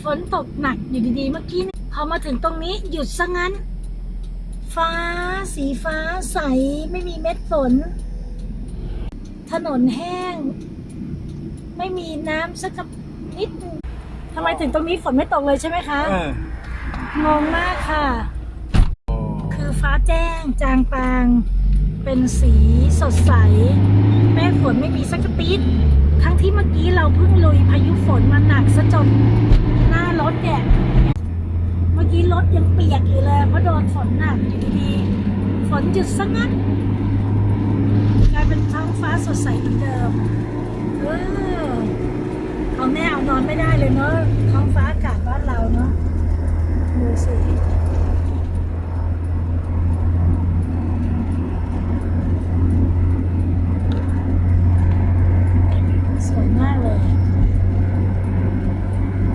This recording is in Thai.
ฝนตกหนักอยู่ดีๆเมื่อกี้พอมาถึงตรงนี้หยุดซะงั้นฟ้าสีฟ้าใสไม่มีเม็ดฝนถนนแห้งไม่มีน้ำสักนิดนึงทำไมถึงตรงนี้ฝนไม่ตกเลยใช่ไหมคะงงมากค่ะคือฟ้าแจ้งจางปางเป็นสีสดใสแม่ฝนไม่มีสักติดทั้งที่เมื่อกี้เราเพิ่งลุยพายุฝนมาหนักซะจนหน้ารถเนี่ยเมื่อกี้รถยังเปียกอยู่เลยเพราะโดนฝนหนักอยู่ดีๆฝนหยุดซะงั้นกลายเป็นท้องฟ้าสดใสเหมือนเดิมเอาแน่เอานอนไม่ได้เลยเนาะท้องฟ้า